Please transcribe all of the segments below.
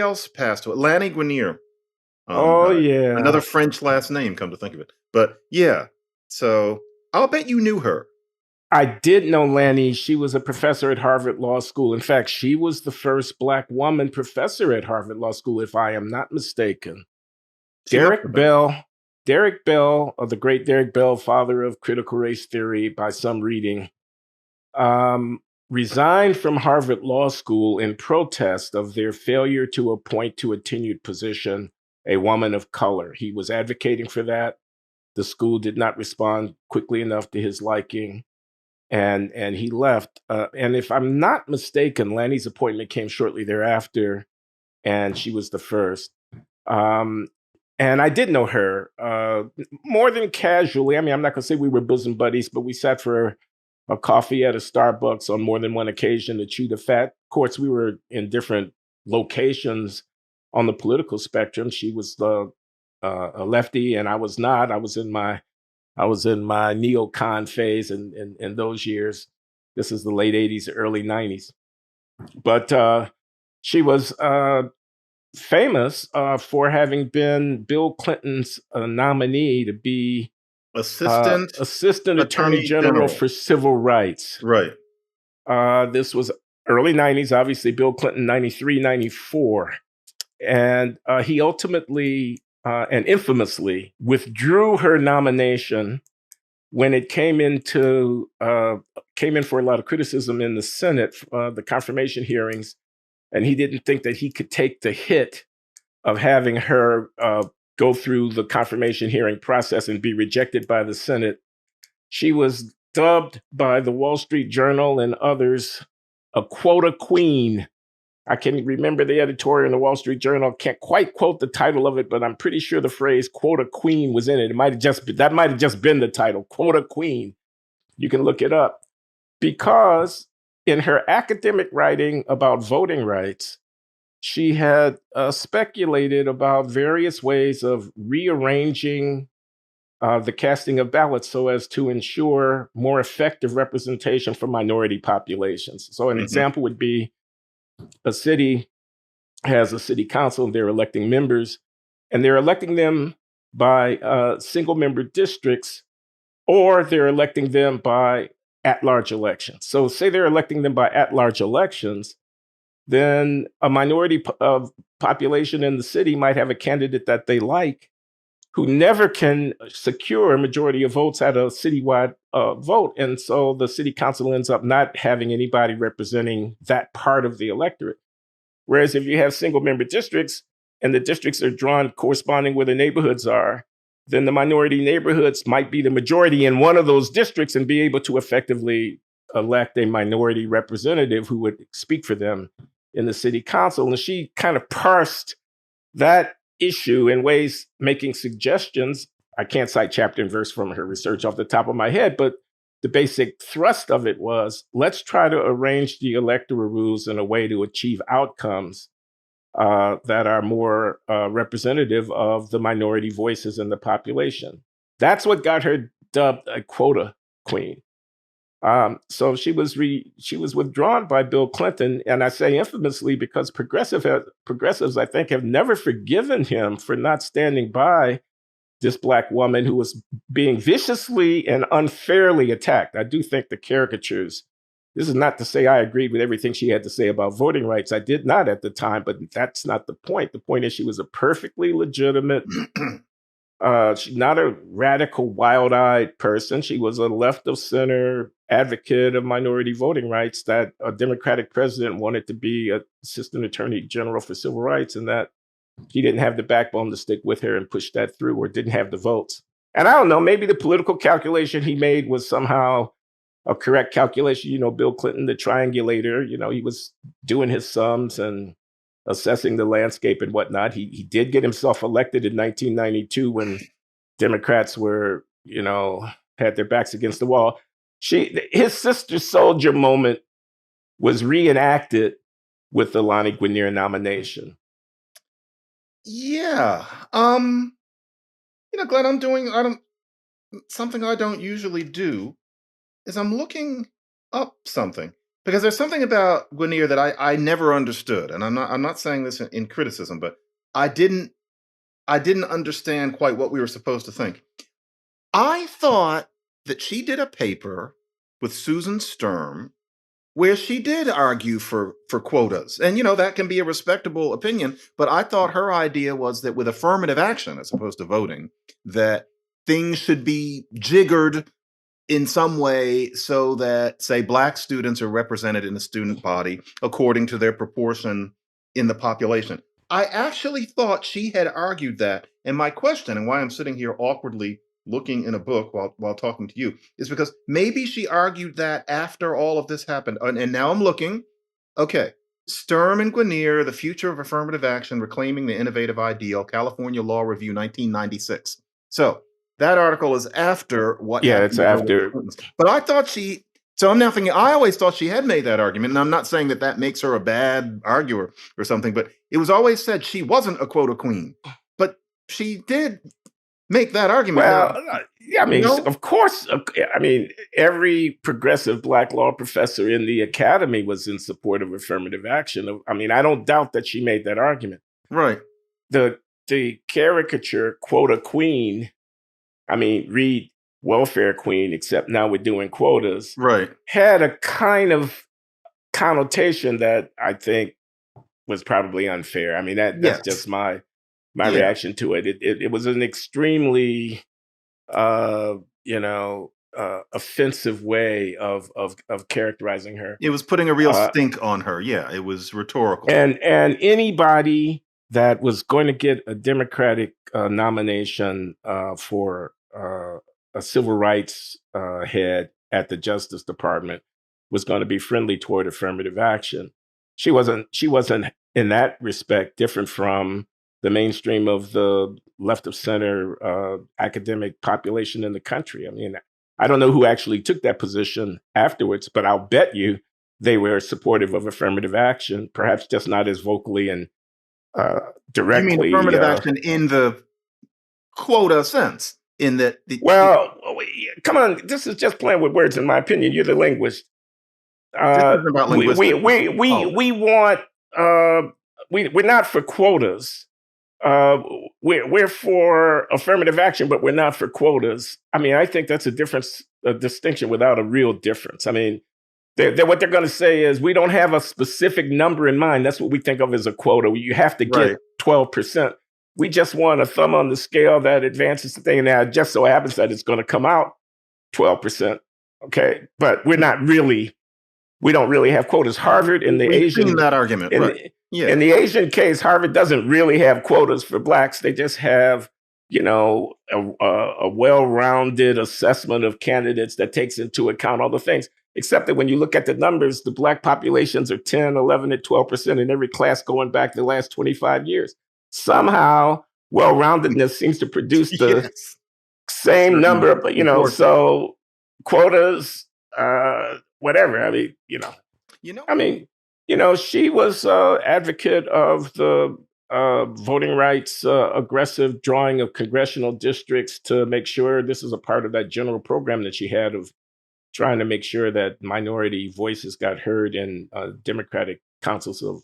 else passed away. Lani Guinier. Oh Another yeah. French last name, come to think of it. But yeah, so I'll bet you knew her. I did know Lani. She was a professor at Harvard Law School. In fact, she was the first Black woman professor at Harvard Law School, if I am not mistaken. She must have been. Derek Bell, the great Derek Bell, father of critical race theory by some reading, resigned from Harvard Law School in protest of their failure to appoint to a tenured position a woman of color. He was advocating for that. The school did not respond quickly enough to his liking, and he left. And if I'm not mistaken, Lani's appointment came shortly thereafter, and she was the first. And I did know her more than casually. I mean, I'm not going to say we were bosom buddies, but we sat for a coffee at a Starbucks on more than one occasion to chew the fat. Of course, we were in different locations on the political spectrum. She was a lefty, and I was not. I was in my neocon phase in those years. This is the late '80s, early '90s. But she was famous for having been Bill Clinton's nominee to be Assistant Attorney General for Civil Rights. Right. This was early '90s, obviously Bill Clinton, 93, 94. And he ultimately and infamously withdrew her nomination when it came in for a lot of criticism in the Senate, the confirmation hearings. And he didn't think that he could take the hit of having her go through the confirmation hearing process and be rejected by the Senate. She was dubbed by the Wall Street Journal and others a quota queen. I can remember the editorial in the Wall Street Journal. Can't quite quote the title of it, but I'm pretty sure the phrase quota queen was in it. That might have just been the title, quota queen. You can look it up. Because in her academic writing about voting rights, she had speculated about various ways of rearranging the casting of ballots so as to ensure more effective representation for minority populations. So an example would be a city has a city council and they're electing members, and they're electing them by single member districts, or they're electing them by at-large elections. So say they're electing them by at-large elections, then a minority population in the city might have a candidate that they like who never can secure a majority of votes at a citywide vote. And so the city council ends up not having anybody representing that part of the electorate. Whereas if you have single member districts and the districts are drawn corresponding where the neighborhoods are, then the minority neighborhoods might be the majority in one of those districts and be able to effectively elect a minority representative who would speak for them in the city council. And she kind of parsed that issue in ways, making suggestions. I can't cite chapter and verse from her research off the top of my head, but the basic thrust of it was, let's try to arrange the electoral rules in a way to achieve outcomes that are more representative of the minority voices in the population. That's what got her dubbed a quota queen. So she was withdrawn by Bill Clinton, and I say infamously because progressives, I think, have never forgiven him for not standing by this Black woman who was being viciously and unfairly attacked. I do think the caricatures. This is not to say I agreed with everything she had to say about voting rights. I did not at the time, but that's not the point. The point is she was a perfectly legitimate. She's not a radical, wild-eyed person. She was a left of center advocate of minority voting rights that a Democratic president wanted to be an assistant attorney general for civil rights, and that he didn't have the backbone to stick with her and push that through, or didn't have the votes. And I don't know, maybe the political calculation he made was somehow a correct calculation. You know, Bill Clinton, the triangulator, you know, he was doing his sums and assessing the landscape and whatnot. He did get himself elected in 1992 when Democrats were, you know, had their backs against the wall. His sister soldier moment was reenacted with the Lani Guinier nomination. Yeah. You know, Glenn, something I don't usually do is I'm looking up something. Because there's something about Guinier that I never understood, and I'm not saying this in criticism, but I didn't I didn't understand quite what we were supposed to think. I thought that she did a paper with Susan Sturm where she did argue for quotas. And that can be a respectable opinion, but I thought her idea was that with affirmative action as opposed to voting, that things should be jiggered in some way so that, say, Black students are represented in the student body according to their proportion in the population. I actually thought she had argued that. And my question, and why I'm sitting here awkwardly looking in a book while talking to you, is because maybe she argued that after all of this happened. And now I'm looking. Okay. Sturm and Guinier, The Future of Affirmative Action, Reclaiming the Innovative Ideal, California Law Review, 1996. So that article is after what Yeah, happened it's with her with the after. Clintons. But I thought so I'm now thinking, I always thought she had made that argument, and I'm not saying that makes her a bad arguer or something, but it was always said she wasn't a quota queen. But she did make that argument. Well, yeah, I mean, No? of course. I mean, every progressive Black law professor in the academy was in support of affirmative action. I mean, I don't doubt that she made that argument. Right. The caricature quota queen, I mean, read welfare queen, except now we're doing quotas, Right. had a kind of connotation that I think was probably unfair. I mean, that's Yes. just my Yeah. reaction to it. It was an extremely offensive way of characterizing her. It was putting a real stink on her. Yeah, it was rhetorical. And anybody that was going to get a Democratic nomination for a civil rights head at the Justice Department was going to be friendly toward affirmative action. She wasn't in that respect different from the mainstream of the left of center academic population in the country. I mean, I don't know who actually took that position afterwards, but I'll bet you they were supportive of affirmative action, perhaps just not as vocally and directly. You mean affirmative action in the quota sense? In that? Well, come on, this is just playing with words, in my opinion. You're the linguist. This isn't about linguistics. We want. We're not for quotas. We're for affirmative action, but we're not for quotas. I mean, I think that's a distinction without a real difference. I mean, what they're going to say is we don't have a specific number in mind. That's what we think of as a quota. You have to get 12%. We just want a thumb on the scale that advances the thing. Now, it just so happens that it's going to come out 12%. Okay, but we don't really have quotas. Harvard in the Asian that argument, in the Asian case, Harvard doesn't really have quotas for Blacks. They just have, a well-rounded assessment of candidates that takes into account all the things. Except that when you look at the numbers, the Black populations are 10, 11, and 12% in every class going back the last 25 years. Somehow, well-roundedness seems to produce the same number, but so quotas, whatever. I mean, she was advocate of the voting rights, aggressive drawing of congressional districts to make sure this is a part of that general program that she had of trying to make sure that minority voices got heard in Democratic councils of,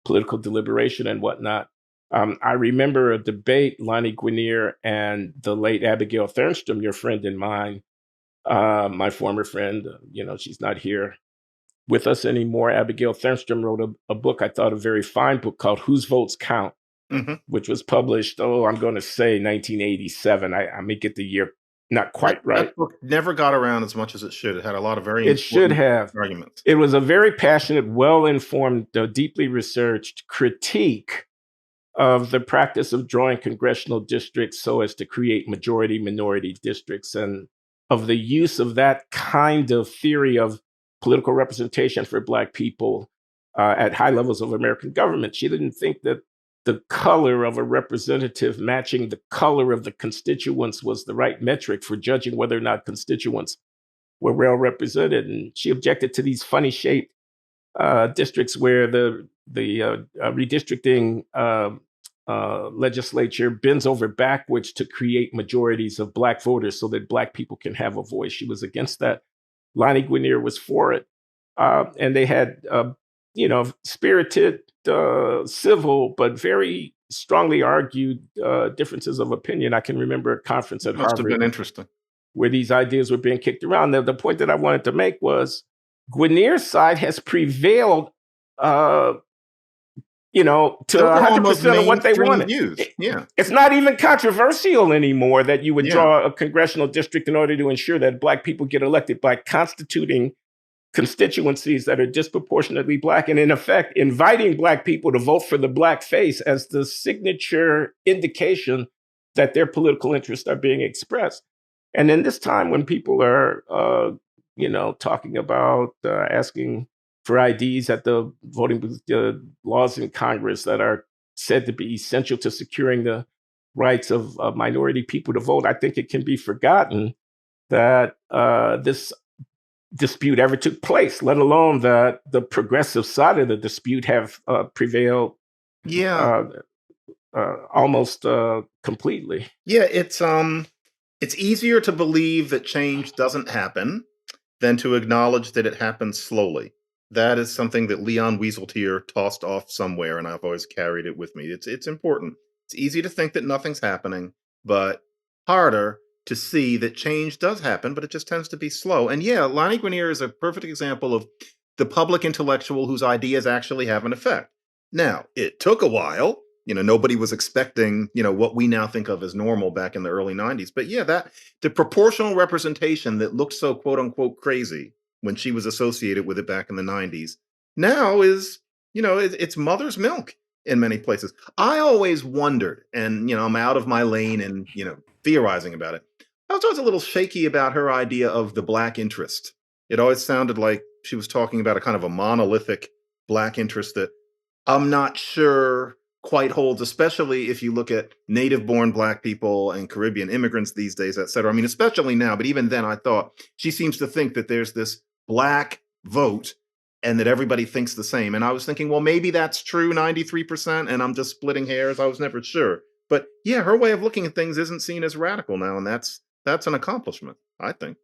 political deliberation and whatnot. I remember a debate, Lani Guinier and the late Abigail Thernstrom, your friend and mine, my former friend, she's not here with us anymore. Abigail Thernstrom wrote a book, I thought a very fine book called Whose Votes Count, which was published, I'm going to say 1987. I may get the year not quite right. That book never got around as much as it should. It had a lot of very arguments. It was a very passionate, well-informed, deeply researched critique of the practice of drawing congressional districts so as to create majority-minority districts and of the use of that kind of theory of political representation for Black people at high levels of American government. She didn't think that the color of a representative matching the color of the constituents was the right metric for judging whether or not constituents were well represented. And she objected to these funny shaped districts where the redistricting legislature bends over backwards to create majorities of Black voters so that Black people can have a voice. She was against that. Lani Guinier was for it. and they had, spirited, civil, but very strongly argued differences of opinion. I can remember a conference at Must have Harvard been interesting. where these ideas were being kicked around. The point that I wanted to make was Guinier's side has prevailed, to Those are almost 100% of what they mainstream wanted. views. Yeah. It's not even controversial anymore that you would Yeah. draw a congressional district in order to ensure that Black people get elected by constituting constituencies that are disproportionately Black, and in effect, inviting Black people to vote for the Black face as the signature indication that their political interests are being expressed. And in this time when people are, talking about asking for IDs at the voting booth, laws in Congress that are said to be essential to securing the rights of minority people to vote, I think it can be forgotten that this dispute ever took place, let alone that the progressive side of the dispute have prevailed Yeah. almost completely. Yeah, it's easier to believe that change doesn't happen than to acknowledge that it happens slowly. That is something that Leon Wieseltier tossed off somewhere, and I've always carried it with me. It's important. It's easy to think that nothing's happening, but harder to see that change does happen, but it just tends to be slow. And yeah, Lani Guinier is a perfect example of the public intellectual whose ideas actually have an effect. Now, it took a while. Nobody was expecting, what we now think of as normal back in the early 90s. But yeah, the proportional representation that looked so quote unquote crazy when she was associated with it back in the 90s now is, it's mother's milk in many places. I always wondered, and, I'm out of my lane and, theorizing about it. I was always a little shaky about her idea of the Black interest. It always sounded like she was talking about a kind of a monolithic Black interest that I'm not sure quite holds, especially if you look at native-born Black people and Caribbean immigrants these days, et cetera. I mean, especially now, but even then I thought she seems to think that there's this Black vote and that everybody thinks the same. And I was thinking, well, maybe that's true 93%, and I'm just splitting hairs. I was never sure. But yeah, her way of looking at things isn't seen as radical now, and that's an accomplishment, I think.